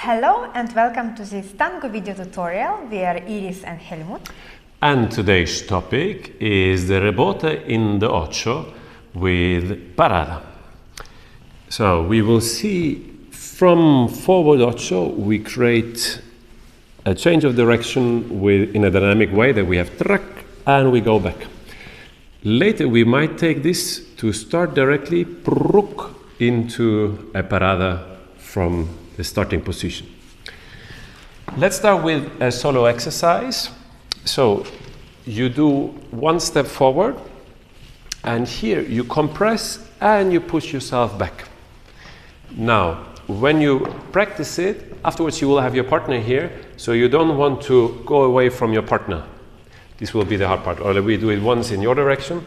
Hello and welcome to this Tango video tutorial. We are Iris and Helmut. And today's topic is the Rebote in the Ocho with Parada. So we will see from forward Ocho we create a change of direction in a dynamic way that we have track and we go back. Later we might take this to start directly into a Parada from the starting position. Let's start with a solo exercise. So you do one step forward and here you compress and you push yourself back. Now when you practice it, afterwards you will have your partner here, so you don't want to go away from your partner. This will be the hard part. Or we do it once in your direction.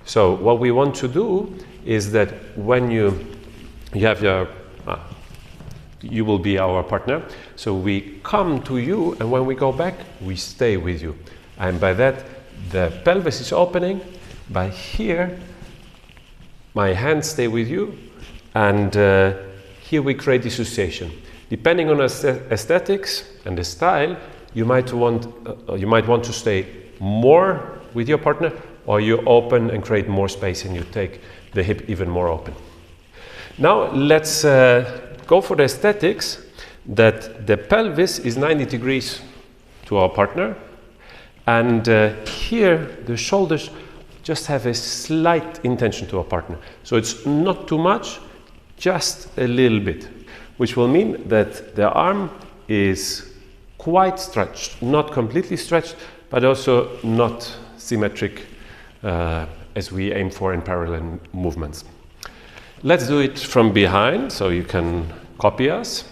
So what we want to do is that when you have your you will be our partner. So we come to you, and when we go back, we stay with you. And by that, the pelvis is opening. By here, my hands stay with you, and here we create dissociation. Depending on aesthetics and the style, you might want to stay more with your partner, or you open and create more space, and you take the hip even more open. Now let's go for the aesthetics that the pelvis is 90 degrees to our partner, and here the shoulders just have a slight intention to our partner. So it's not too much, just a little bit, which will mean that the arm is quite stretched, not completely stretched, but also not symmetric as we aim for in parallel movements. Let's do it from behind, so you can copy us.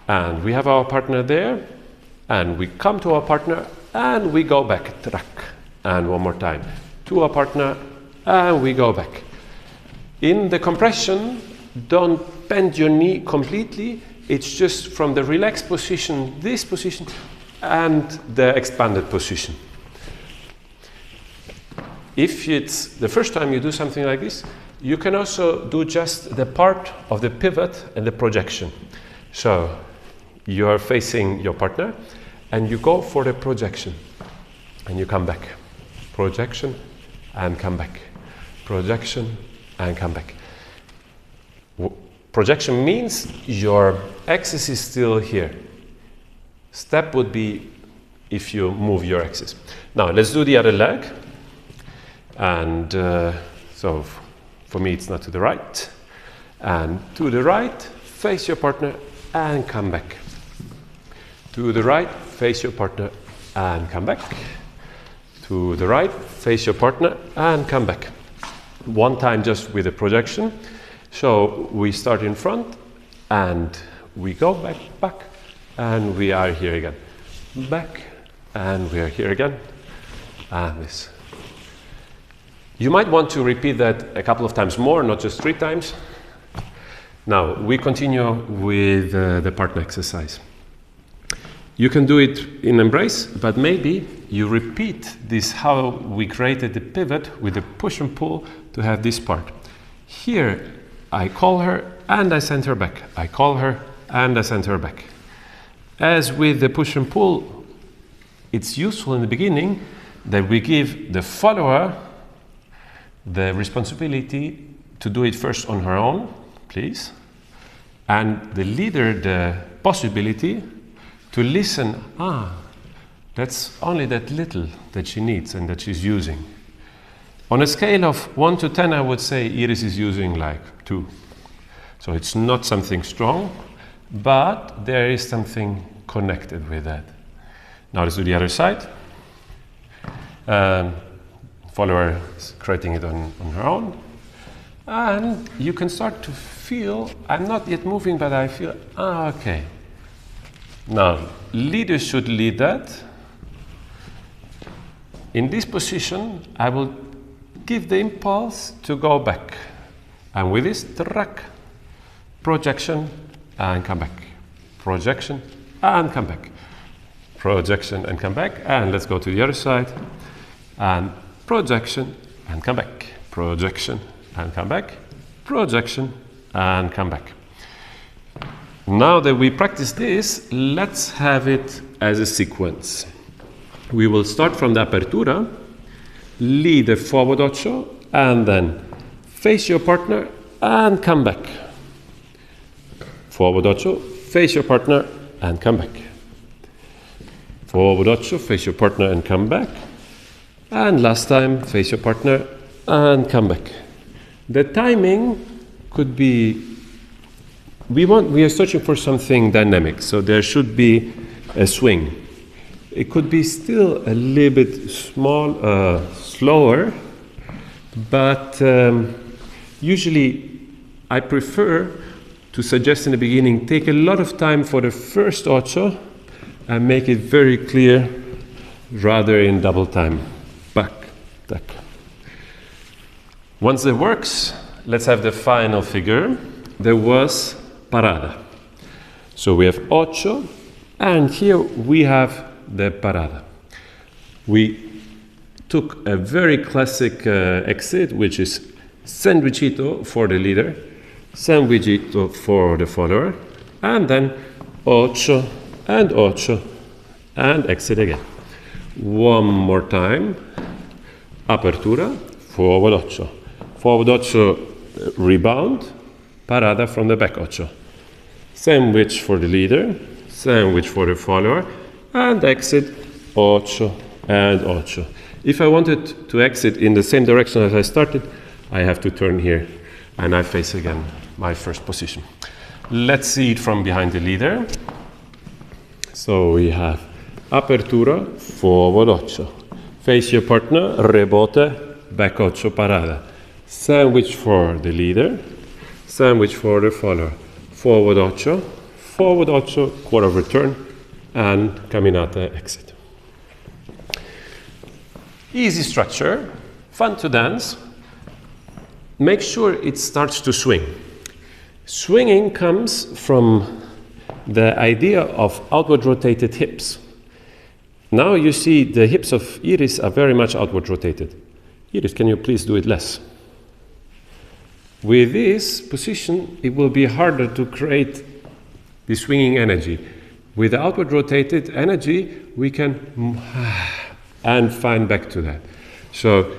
And we have our partner there, and we come to our partner, and we go back, track, and one more time. To our partner, and we go back. In the compression, don't bend your knee completely. It's just from the relaxed position, this position, and the expanded position. If it's the first time you do something like this, you can also do just the part of the pivot and the projection. So you are facing your partner and you go for the projection and you come back. Projection and come back. Projection and come back. Projection means your axis is still here. Step would be if you move your axis. Now let's do the other leg. And so for me it's not to the right. And to the right, face your partner and come back. To the right, face your partner and come back. To the right, face your partner and come back. One time just with a projection. So we start in front and we go back, and we are here again. Back, and we are here again. And this. You might want to repeat that a couple of times more, not just 3 times. Now, we continue with the partner exercise. You can do it in embrace, but maybe you repeat this how we created the pivot with the push and pull to have this part. Here, I call her and I send her back. I call her and I send her back. As with the push and pull, it's useful in the beginning that we give the follower the responsibility to do it first on her own, please, and the leader the possibility to listen. That's only that little that she needs and that she's using. On a scale of 1 to 10, I would say Iris is using like 2. So it's not something strong, but there is something connected with that. Now let's do the other side. Follower is creating it on her own, and you can start to feel, I'm not yet moving, but I feel, okay. Now, leaders should lead that. In this position, I will give the impulse to go back, and with this, track, projection, and come back. Projection, and come back. Projection, and come back, and let's go to the other side, and projection and come back, projection and come back, projection and come back. Now that we practice this, let's have it as a sequence. We will start from the Apertura, lead a forward ocho, and then face your partner and come back. Forward ocho, face your partner and come back. Forward ocho, face your partner and come back. And last time, face your partner and come back. The timing could be, we are searching for something dynamic, so there should be a swing. It could be still a little bit slower, but usually I prefer to suggest in the beginning, take a lot of time for the first ocho and make it very clear rather in double time. Back, back. Once it works, let's have the final figure. There was Parada. So we have ocho, and here we have the Parada. We took a very classic exit, which is sandwichito for the leader, sandwichito for the follower, and then ocho, and exit again. One more time. Apertura, forward ocho. Forward ocho, rebound, parada from the back ocho. Sandwich for the leader, sandwich for the follower, and exit ocho and ocho. If I wanted to exit in the same direction as I started, I have to turn here and I face again my first position. Let's see it from behind the leader. So we have Apertura, forward ocho. Face your partner, rebote, back ocho, parada. Sandwich for the leader, sandwich for the follower. Forward ocho, quarter of return, and caminata exit. Easy structure, fun to dance. Make sure it starts to swing. Swinging comes from the idea of outward rotated hips. Now you see the hips of Iris are very much outward rotated. Iris, can you please do it less? With this position, it will be harder to create the swinging energy. With the outward rotated energy, we can and find back to that. So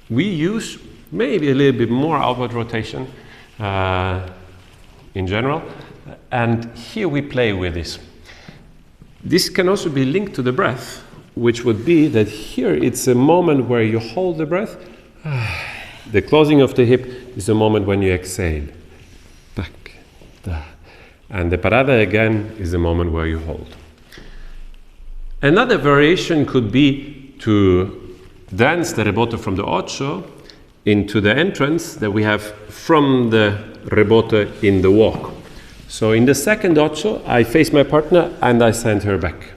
we use maybe a little bit more outward rotation in general, and here we play with this. This can also be linked to the breath, which would be that here it's a moment where you hold the breath. The closing of the hip is a moment when you exhale. Back, da. And the parada again is a moment where you hold. Another variation could be to dance the rebote from the ocho into the entrance that we have from the rebote in the walk. So in the second ocho, I face my partner and I send her back.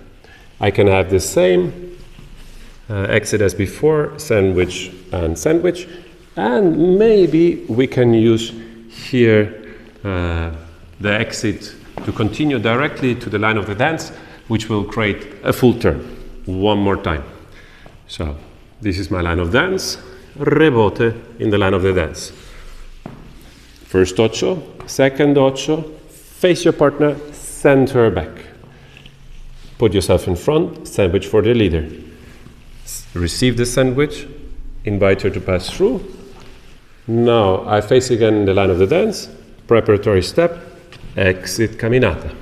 I can have the same exit as before, sandwich and sandwich, and maybe we can use here the exit to continue directly to the line of the dance, which will create a full turn. One more time. So this is my line of dance, rebote in the line of the dance. First ocho, second ocho, face your partner, send her back. Put yourself in front, sandwich for the leader. Receive the sandwich, invite her to pass through. Now I face again the line of the dance, preparatory step, exit caminata.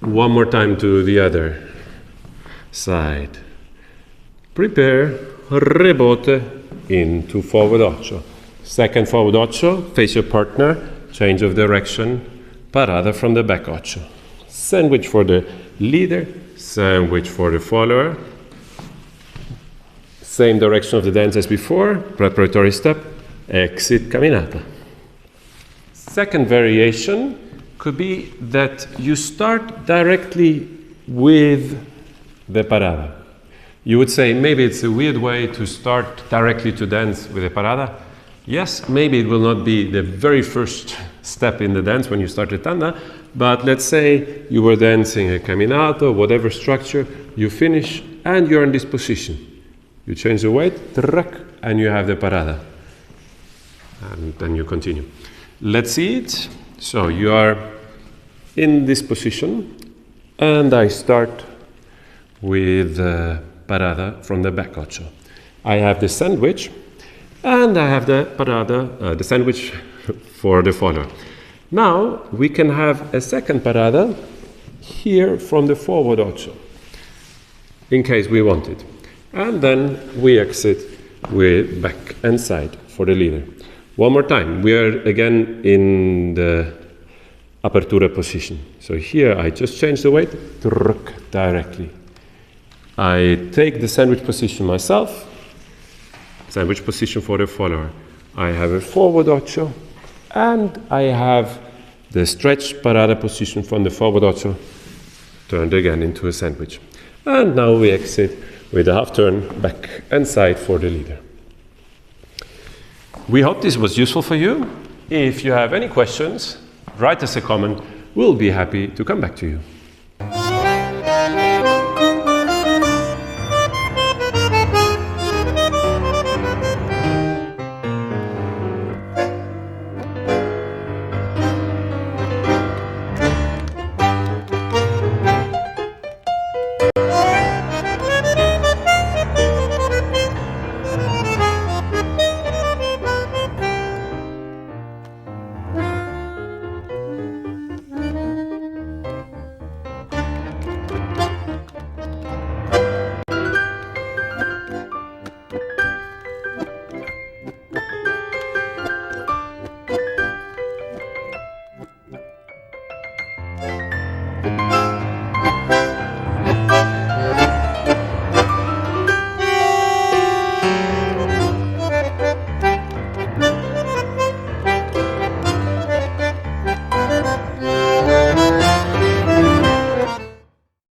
One more time to the other side. Prepare, rebote into forward ocho. Second forward ocho, face your partner, change of direction, parada from the back ocho. Sandwich for the leader, sandwich for the follower. Same direction of the dance as before, preparatory step, exit caminata. Second variation could be that you start directly with the parada. You would say maybe it's a weird way to start directly to dance with a parada. Yes, maybe it will not be the very first step in the dance when you start the tanda, but let's say you were dancing a caminata, whatever structure, you finish and you're in this position. You change the weight, and you have the parada. And then you continue. Let's see it. So you are in this position, and I start with Parada from the Back Ocho. I have the sandwich, and I have the Parada, the sandwich for the follower. Now we can have a second Parada here from the forward Ocho, in case we want it. And then we exit with back and side for the leader. One more time, we are again in the Apertura position. So here I just change the weight directly. I take the sandwich position myself, sandwich position for the follower. I have a forward Ocho, and I have the stretch Parada position from the forward Ocho turned again into a sandwich. And now we exit with a half turn back and side for the leader. We hope this was useful for you. If you have any questions, write us a comment. We'll be happy to come back to you.